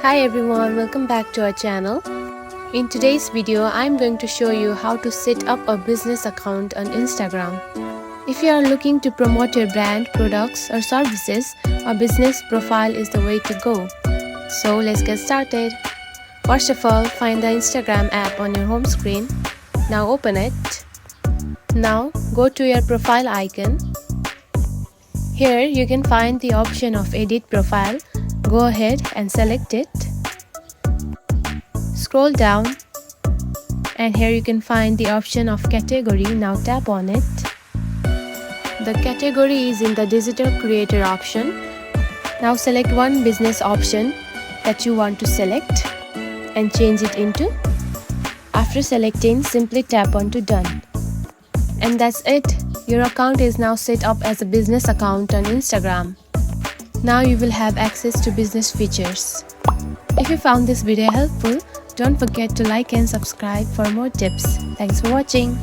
Hi everyone, welcome back to our channel. In today's video, I'm going to show you how to set up a business account on Instagram. If you are looking to promote your brand, products or services, a business profile is the way to go. So let's get started. First of all, find the Instagram app on your home screen. Now open it. Now go to your profile icon. Here you can find the option of edit profile. Go ahead and select it. Scroll down and here you can find the option of category. Now tap on it. The category is in the digital creator option. Now select one business option that you want to select and change it into. After selecting, simply tap on to done. And that's it. Your account is now set up as a business account on Instagram. Now you will have access to business features. If you found this video helpful, don't forget to like and subscribe for more tips. Thanks for watching.